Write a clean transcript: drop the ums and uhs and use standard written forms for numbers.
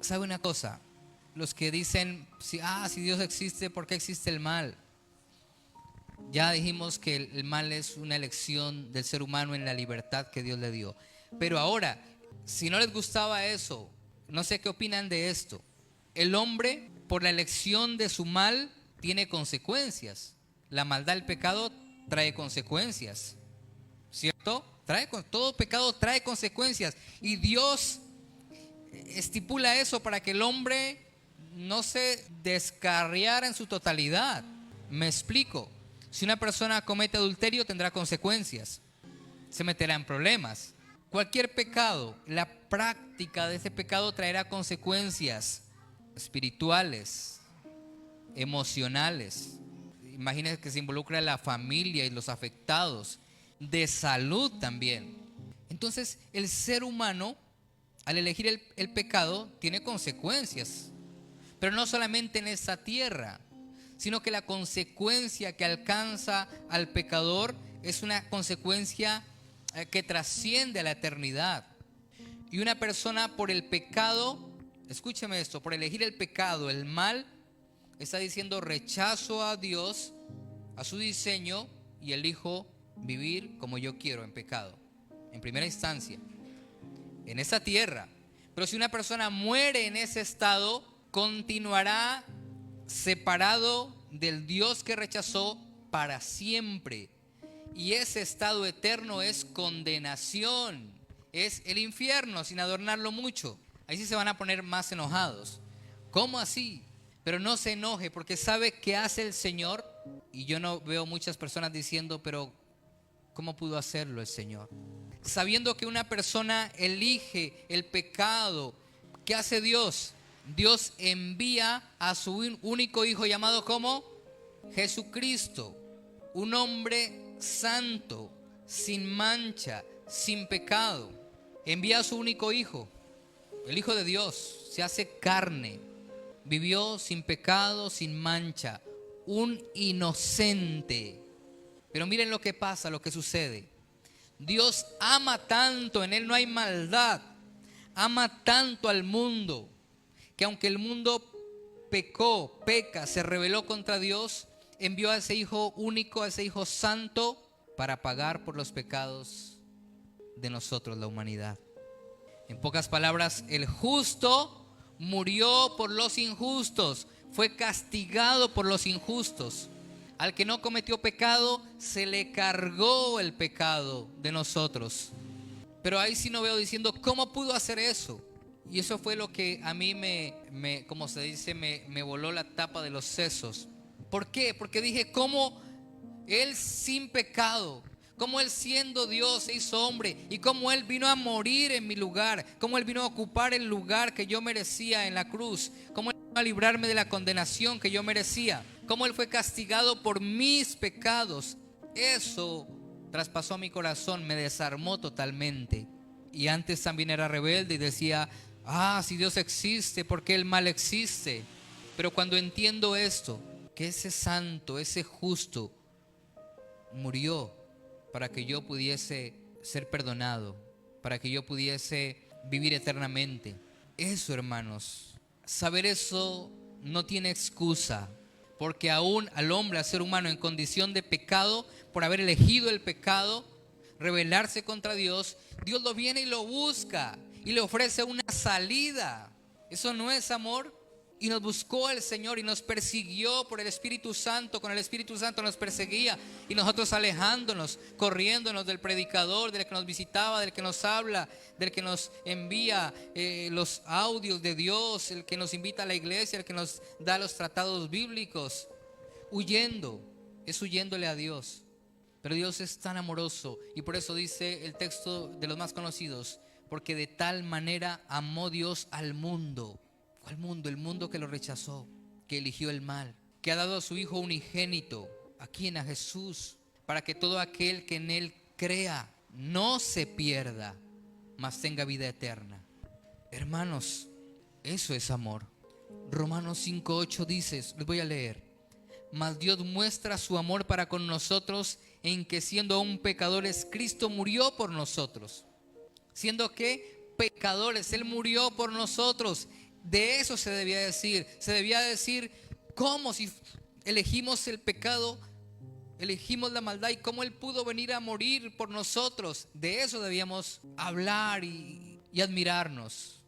¿Sabe una cosa? Los que dicen, si Dios existe, ¿por qué existe el mal? Ya dijimos que el mal es una elección del ser humano en la libertad que Dios le dio. Pero ahora, si no les gustaba eso, no sé qué opinan de esto. El hombre, por la elección de su mal, tiene consecuencias. La maldad, el pecado, trae consecuencias, ¿cierto? Todo pecado trae consecuencias. Y Dios estipula eso para que el hombre no se descarriara en su totalidad. Me explico. Si una persona comete adulterio, tendrá consecuencias, se meterá en problemas. Cualquier pecado, la práctica de ese pecado traerá consecuencias espirituales, emocionales. Imagínense que se involucra la familia y los afectados, de salud también. Entonces, el ser humano, al elegir el pecado, tiene consecuencias. Pero no solamente en esta tierra, sino que la consecuencia que alcanza al pecador es una consecuencia que trasciende a la eternidad. Y una persona por el pecado, escúcheme esto, por elegir el pecado, el mal, está diciendo rechazo a Dios, a su diseño, y elijo vivir como yo quiero en pecado, en primera instancia, en esta tierra. Pero si una persona muere en ese estado, continuará separado del Dios que rechazó para siempre. Y ese estado eterno es condenación, es el infierno, sin adornarlo mucho. Ahí sí se van a poner más enojados. ¿Cómo así? Pero no se enoje, porque sabe qué hace el Señor. Y yo no veo muchas personas diciendo, pero ¿cómo pudo hacerlo el Señor? Sabiendo que una persona elige el pecado, ¿qué hace Dios? Dios envía a su único hijo llamado ¿cómo? Jesucristo, un hombre santo, sin mancha, sin pecado. Envía a su único hijo, el Hijo de Dios, se hace carne, vivió sin pecado, sin mancha, un inocente. Pero miren lo que pasa, lo que sucede. Dios ama tanto, en Él no hay maldad, ama tanto al mundo, que aunque el mundo peca, se rebeló contra Dios, envió a ese Hijo único, a ese Hijo santo, para pagar por los pecados de nosotros, la humanidad. En pocas palabras, el justo murió por los injustos, fue castigado por los injustos. Al que no cometió pecado, se le cargó el pecado de nosotros. Pero ahí sí no veo diciendo, ¿cómo pudo hacer eso? Y eso fue lo que a mí como se dice, me voló la tapa de los sesos. ¿Por qué? Porque dije, ¿cómo Él sin pecado, cómo Él siendo Dios se hizo hombre, y cómo Él vino a morir en mi lugar, cómo Él vino a ocupar el lugar que yo merecía en la cruz, cómo Él vino a librarme de la condenación que yo merecía, cómo Él fue castigado por mis pecados? Eso traspasó mi corazón, me desarmó totalmente. Y antes también era rebelde y decía, si Dios existe, ¿por qué el mal existe? Pero cuando entiendo esto, que ese santo, ese justo, murió para que yo pudiese ser perdonado, para que yo pudiese vivir eternamente. Eso, hermanos, saber eso no tiene excusa, porque aún al hombre, al ser humano en condición de pecado, por haber elegido el pecado, rebelarse contra Dios, Dios lo viene y lo busca y le ofrece una salida. ¿Eso no es amor? Y nos buscó el Señor y nos persiguió por el Espíritu Santo. Con el Espíritu Santo nos perseguía, y nosotros alejándonos, corriéndonos del predicador, del que nos visitaba, del que nos habla, del que nos envía los audios de Dios, el que nos invita a la iglesia, el que nos da los tratados bíblicos. Huyéndole a Dios. Pero Dios es tan amoroso, y por eso dice el texto de los más conocidos, porque de tal manera amó Dios al mundo. ¿Cuál mundo? El mundo que lo rechazó, que eligió el mal, que ha dado a su Hijo unigénito, ¿a quién? A Jesús, para que todo aquel que en Él crea no se pierda, mas tenga vida eterna. Hermanos, eso es amor. Romanos 5:8 dice, les voy a leer: mas Dios muestra su amor para con nosotros en que siendo aún pecadores, Cristo murió por nosotros. Siendo que pecadores, Él murió por nosotros. De eso se debía decir. Se debía decir cómo, si elegimos el pecado, elegimos la maldad, y cómo Él pudo venir a morir por nosotros. De eso debíamos hablar y admirarnos.